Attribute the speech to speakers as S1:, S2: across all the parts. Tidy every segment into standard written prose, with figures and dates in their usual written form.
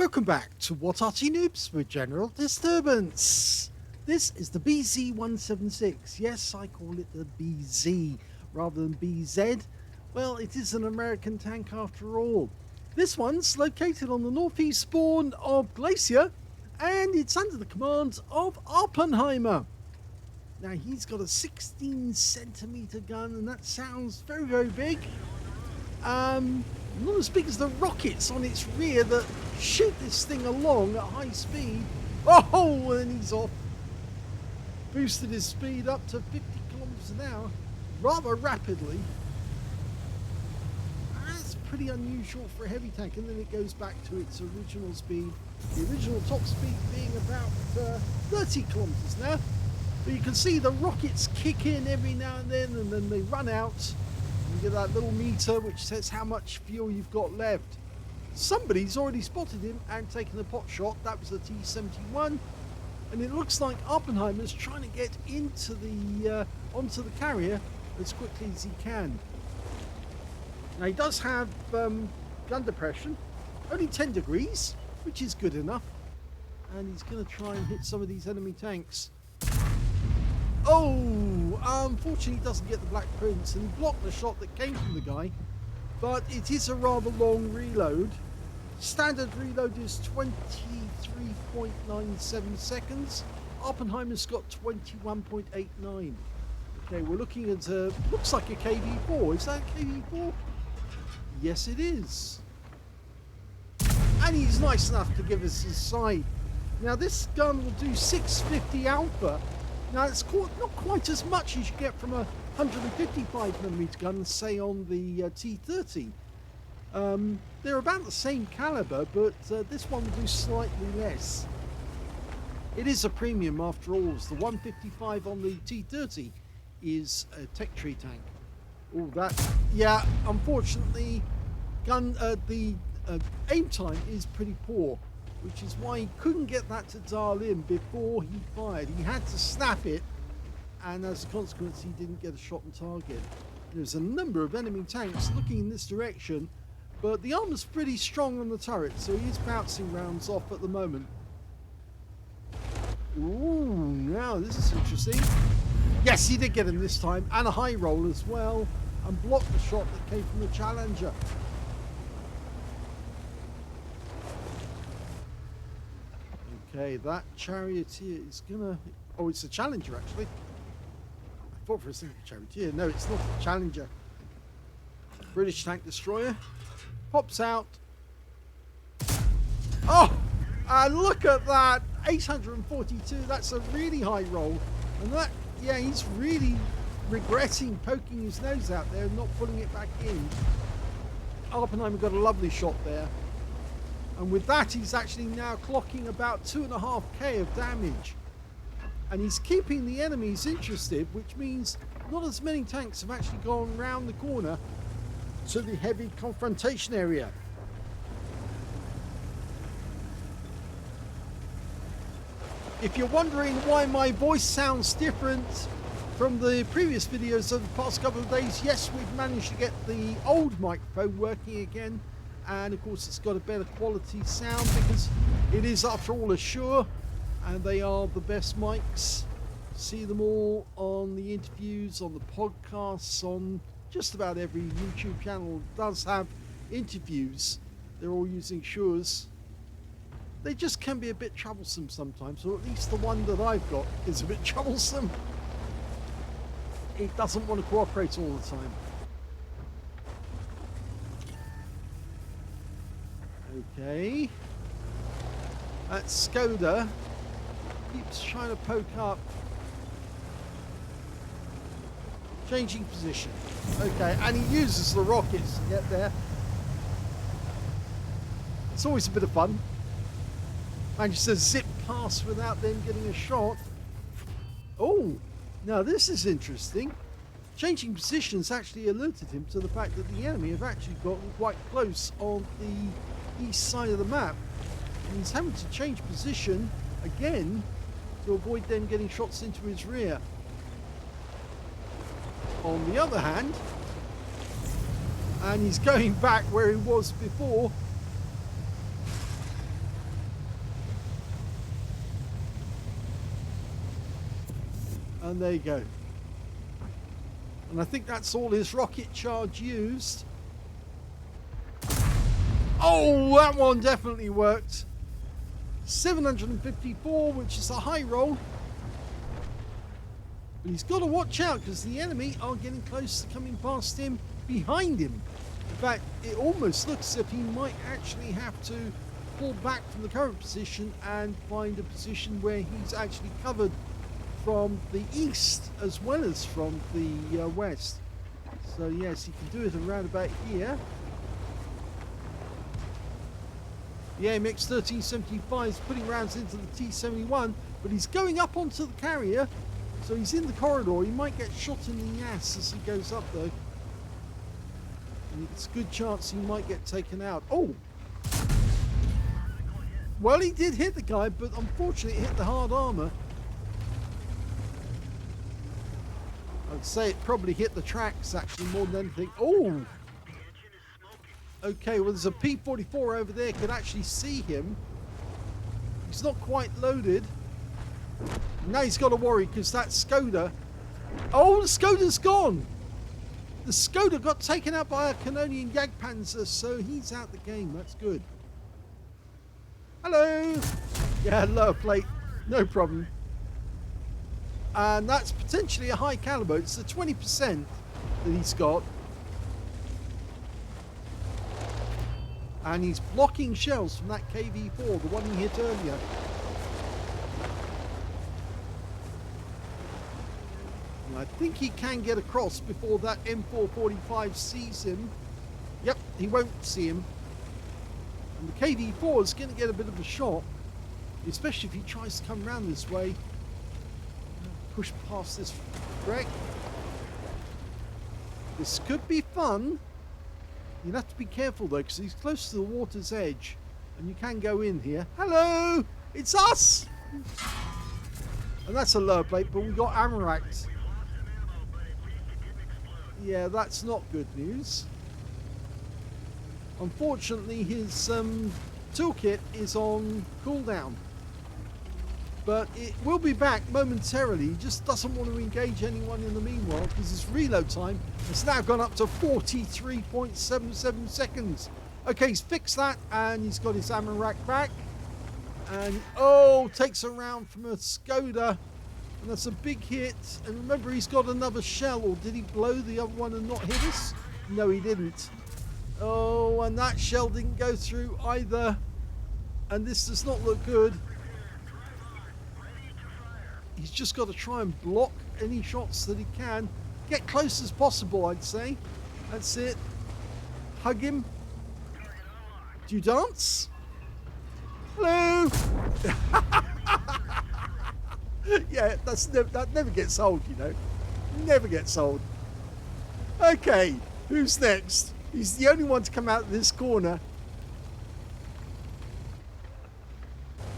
S1: Welcome back to What Arty Noobs with General Disturbance. This is the BZ-176. Yes, I call it the BZ rather than BZ. Well, it is an American tank after all. This one's located on the northeast spawn of Glacier, and it's under the command of Awppenheimer. Now, he's got a 16-centimeter gun, and that sounds very, very big. Not as big as the rockets on its rear that shoot this thing along at high speed. Oh, and he's off. Boosted his speed up to 50 kilometers an hour rather rapidly. That's pretty unusual for a heavy tank, and then it goes back to its original speed. The original top speed being about 30 kilometers an hour. But you can see the rockets kick in every now and then they run out. You get that little meter which says how much fuel you've got left. Somebody's already spotted him and taken a pot shot. That was the T-71, and it looks like Oppenheimer's trying to get into the onto the carrier as quickly as he can. Now he does have gun depression, only 10 degrees, which is good enough, and he's going to try and hit some of these enemy tanks. Oh, unfortunately he doesn't get the Black Prince, and he blocked the shot that came from the guy, but it is a rather long reload. Standard reload is 23.97 seconds. Oppenheimer's got 21.89. Okay, we're looking at, looks like a KV-4. Is that a KV-4? Yes, it is. And he's nice enough to give us his side. Now this gun will do 650 alpha. Now it's not quite as much as you get from a 155mm gun, say on the T30. They're about the same caliber, but this one will do slightly less. It is a premium after all. The 155 on the T30 is a tech tree tank. Oh, that, yeah, unfortunately, the aim time is pretty poor, which is why he couldn't get that to dial in before he fired. He had to snap it, and as a consequence, he didn't get a shot on target. There's a number of enemy tanks looking in this direction, but the armor's pretty strong on the turret, so he is bouncing rounds off at the moment. Ooh, now this is interesting. Yes, he did get him this time, and a high roll as well, and blocked the shot that came from the Challenger. Okay, that Charioteer is gonna... Oh, it's a Challenger, actually. I thought for a second Charioteer. No, it's not a Challenger. British tank destroyer. Pops out. Oh! And look at that! 842. That's a really high roll. And that... Yeah, he's really regretting poking his nose out there and not putting it back in. Oppenheimer got a lovely shot there. And with that, he's actually now clocking about 2.5k of damage. And he's keeping the enemies interested, which means not as many tanks have actually gone round the corner to the heavy confrontation area. If you're wondering why my voice sounds different from the previous videos of the past couple of days, yes, we've managed to get the old microphone working again. And of course it's got a better quality sound because it is after all a Shure, and they are the best mics. See them all on the interviews, on the podcasts, on just about every YouTube channel does have interviews. They're all using Shures. They just can be a bit troublesome sometimes, or at least the one that I've got is a bit troublesome. It doesn't want to cooperate all the time. Okay, that Skoda keeps trying to poke up. Changing position. Okay, and he uses the rockets to get there. It's always a bit of fun. Manages to zip past without them getting a shot. Oh, now this is interesting. Changing positions actually alerted him to the fact that the enemy have actually gotten quite close on the east side of the map, and he's having to change position again to avoid them getting shots into his rear. On the other hand, and he's going back where he was before, And there you go. And I think that's all his rocket charge used. Oh, that one definitely worked. 754, which is a high roll. But he's got to watch out because the enemy are getting close to coming past him, behind him. In fact, it almost looks as if he might actually have to pull back from the current position and find a position where he's actually covered from the east as well as from the west. So yes, he can do it around about here. The AMX 1375 is putting rounds into the T71, but he's going up onto the carrier, so he's in the corridor. He might get shot in the ass as he goes up though. And it's a good chance he might get taken out. Oh! Well, he did hit the guy, but unfortunately it hit the hard armor. I'd say it probably hit the tracks actually more than anything. Oh! Okay, well there's a P-44 over there, could actually see him. He's not quite loaded. Now he's got to worry because that Skoda... Oh, the Skoda's gone! The Skoda got taken out by a Canonian Jagdpanzer, so he's out the game. That's good. Hello! Yeah, lower plate. No problem. And that's potentially a high caliber. It's the 20% that he's got. And he's blocking shells from that KV-4, the one he hit earlier. And I think he can get across before that M445 sees him. Yep, he won't see him. And the KV-4 is going to get a bit of a shot, especially if he tries to come around this way. Push past this wreck. This could be fun. You'll have to be careful though, because he's close to the water's edge, and you can go in here. Hello, it's us. And that's a lower plate, but we got Amaract. Yeah, that's not good news. Unfortunately, his toolkit is on cooldown. But it will be back momentarily. He just doesn't want to engage anyone in the meanwhile because his reload time has now gone up to 43.77 seconds. Okay, he's fixed that and he's got his ammo rack back. And, oh, takes a round from a Skoda. And that's a big hit. And remember, he's got another shell. Or did he blow the other one and not hit us? No, he didn't. Oh, and that shell didn't go through either. And this does not look good. He's just got to try and block any shots that he can. Get close as possible, I'd say. That's it. Hug him. Do you dance? Hello. Yeah, that never gets old, you know. Never gets old. Okay, who's next? He's the only one to come out of this corner.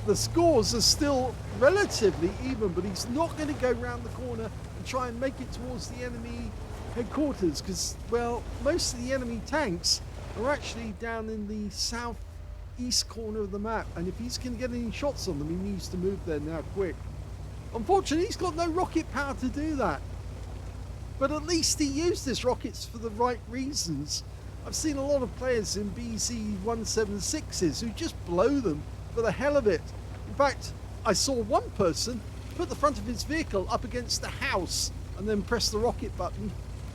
S1: The scores are still relatively even, but he's not going to go round the corner and try and make it towards the enemy headquarters because, well, most of the enemy tanks are actually down in the southeast corner of the map, and if he's going to get any shots on them, he needs to move there now quick. Unfortunately, he's got no rocket power to do that, but at least he used his rockets for the right reasons. I've seen a lot of players in BZ-176s who just blow them for the hell of it. In fact, I saw one person put the front of his vehicle up against the house and then press the rocket button,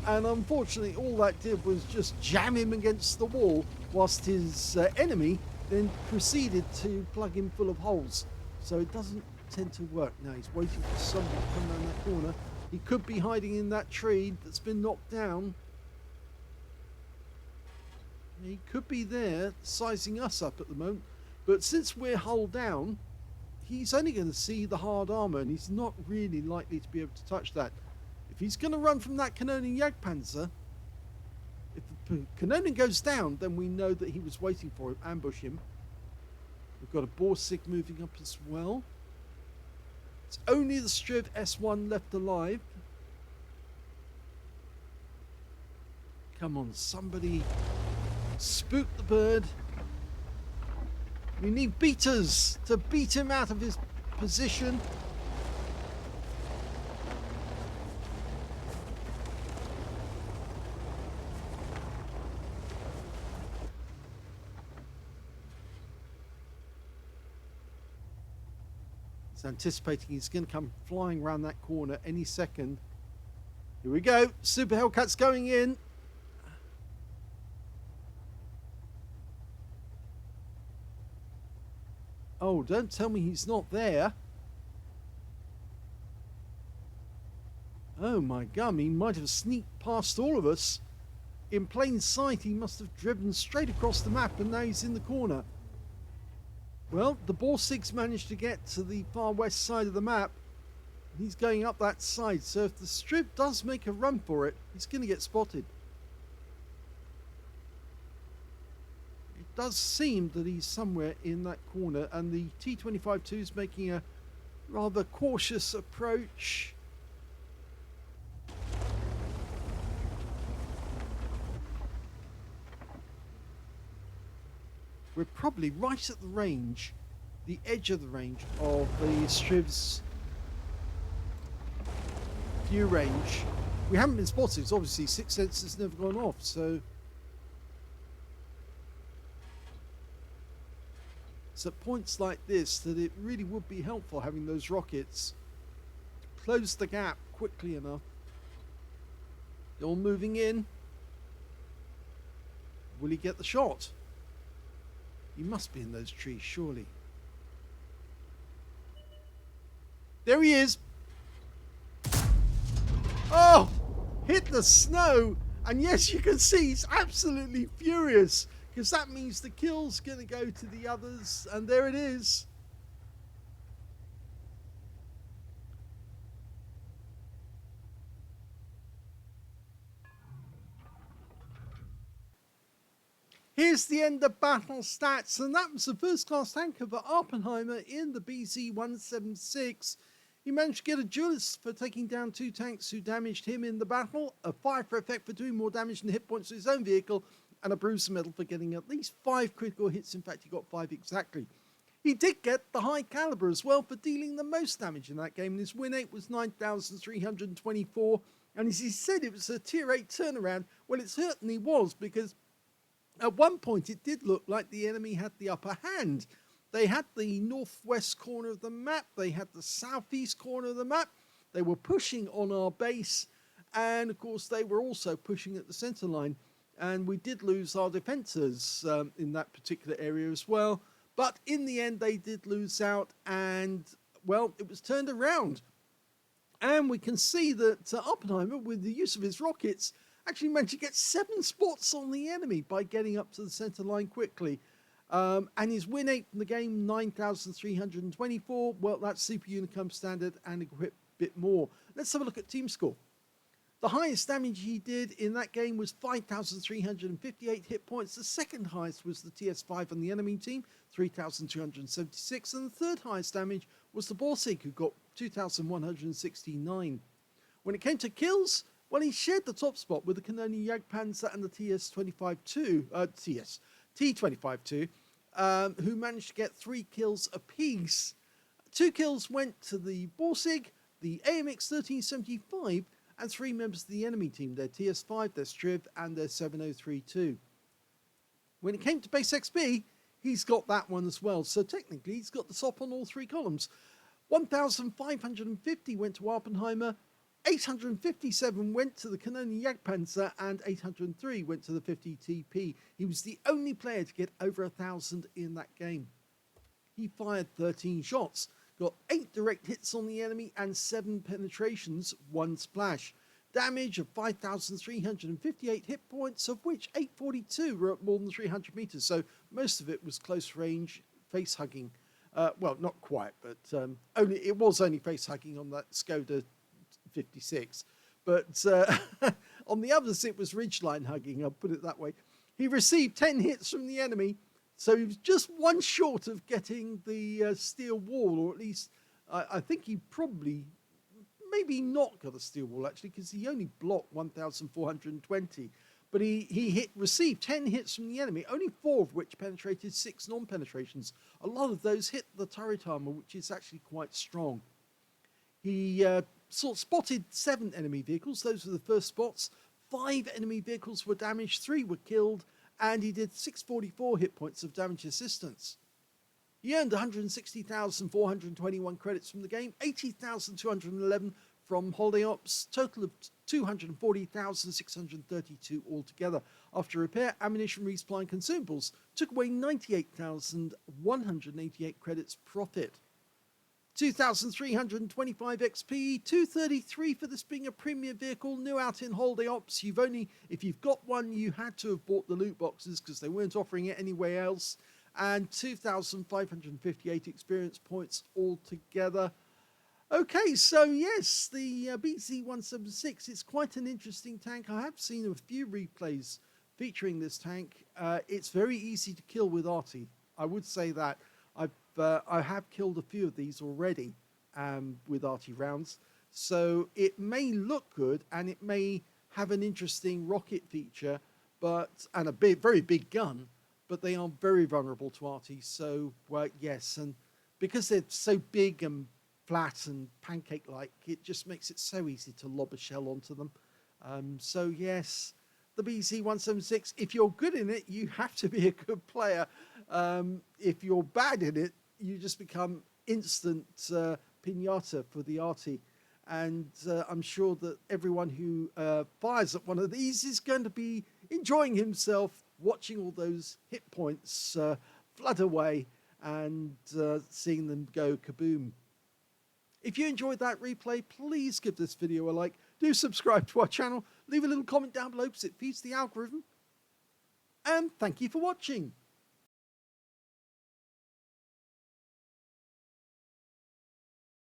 S1: and unfortunately all that did was just jam him against the wall whilst his enemy then proceeded to plug him full of holes. So it doesn't tend to work. Now he's waiting for somebody to come around that corner. He could be hiding in that tree that's been knocked down. He could be there sizing us up at the moment. But since we're hull down, he's only going to see the hard armor, and he's not really likely to be able to touch that. If he's going to run from that Canonian Jagdpanzer, if the Canonian goes down, then we know that he was waiting for him, ambush him. We've got a Borsig moving up as well. It's only the Striv S1 left alive. Come on, somebody spook the bird. We need beaters to beat him out of his position. He's anticipating he's going to come flying around that corner any second. Here we go. Super Hellcat's going in. Oh, don't tell me he's not there. Oh my gum, he might have sneaked past all of us. In plain sight, he must have driven straight across the map and now he's in the corner. Well, the Borsig's managed to get to the far west side of the map. He's going up that side, so if the strip does make a run for it, he's going to get spotted. It does seem that he's somewhere in that corner, and the T-25-2 is making a rather cautious approach. We're probably right at the range, the edge of the range of the Striv's view range. We haven't been spotted, it's obviously Sixth Sense has never gone off, so it's at points like this that it really would be helpful having those rockets to close the gap quickly enough. They're all moving in. Will he get the shot? He must be in those trees, surely. There he is. Oh, hit the snow. And yes, you can see he's absolutely furious because that means the kill's going to go to the others. And there it is. Here's the end of battle stats, and that was the first class tanker for Awppenheimer in the BZ-176. He managed to get a duelist for taking down 2 tanks who damaged him in the battle, a fire for effect for doing more damage than hit points to his own vehicle, and a bruiser medal for getting at least 5 critical hits. In fact, he got 5 exactly. He did get the high caliber as well for dealing the most damage in that game, and his win rate was 9,324. And as he said, it was a tier 8 turnaround. Well, it certainly was, because at one point, it did look like the enemy had the upper hand. They had the northwest corner of the map. They had the southeast corner of the map. They were pushing on our base. And, of course, they were also pushing at the center line. And we did lose our defenders in that particular area as well. But in the end, they did lose out. And, well, it was turned around. And we can see that Oppenheimer, with the use of his rockets, actually managed to get 7 spots on the enemy by getting up to the center line quickly. And his win rate from the game, 9,324. Well, that's Super Unicum standard and a bit more. Let's have a look at team score. The highest damage he did in that game was 5,358 hit points. The second highest was the TS5 on the enemy team, 3,276. And the third highest damage was the Borsig, who got 2,169. When it came to kills, well, he shared the top spot with the Canonian Jagdpanzer and the T-25-2, who managed to get 3 kills apiece. 2 kills went to the Borsig, the AMX 1375, and 3 members of the enemy team, their TS5, their Striv, and their 7032. When it came to base XP, he's got that one as well. So technically, he's got the top on all 3 columns. 1,550 went to Awppenheimer, 857 went to the Canonian Jagdpanzer, and 803 went to the 50 TP. He was the only player to get over 1,000 in that game. He fired 13 shots, got 8 direct hits on the enemy and 7 penetrations, 1 splash. Damage of 5,358 hit points, of which 842 were at more than 300 meters. So most of it was close range face hugging. Well, not quite, but it was only face hugging on that Skoda 56. But on the others, it was ridgeline hugging, I'll put it that way. He received 10 hits from the enemy, so he was just 1 short of getting the steel wall, or at least I think he probably, maybe not got a steel wall actually, because he only blocked 1,420. But he received 10 hits from the enemy, only 4 of which penetrated, 6 non-penetrations. A lot of those hit the turret armor, which is actually quite strong. He spotted 7 enemy vehicles. Those were the first spots. 5 enemy vehicles were damaged, 3 were killed, and he did 644 hit points of damage assistance. You earned 160,421 credits from the game, 80,211 from holiday ops, total of 240,632 altogether. After repair, ammunition, resupply and consumables took away 98,188 credits profit. 2,325 XP, 233 for this being a premium vehicle, new out in holiday ops. If you've got one, you had to have bought the loot boxes because they weren't offering it anywhere else. And 2,558 experience points altogether. Okay, so yes, the BZ-176 is quite an interesting tank. I have seen a few replays featuring this tank. It's very easy to kill with Arty. I would say that. I have killed a few of these already with Arty rounds. So it may look good and it may have an interesting rocket feature, and a very big gun, but they are very vulnerable to Arty. So yes, and because they're so big and flat and pancake-like, it just makes it so easy to lob a shell onto them. So yes, the BZ-176, if you're good in it, you have to be a good player. If you're bad in it, you just become instant pinata for the Arty. And I'm sure that everyone who fires at one of these is going to be enjoying himself, watching all those hit points flood away and seeing them go kaboom. If you enjoyed that replay, please give this video a like. Do subscribe to our channel. Leave a little comment down below because it feeds the algorithm. And thank you for watching.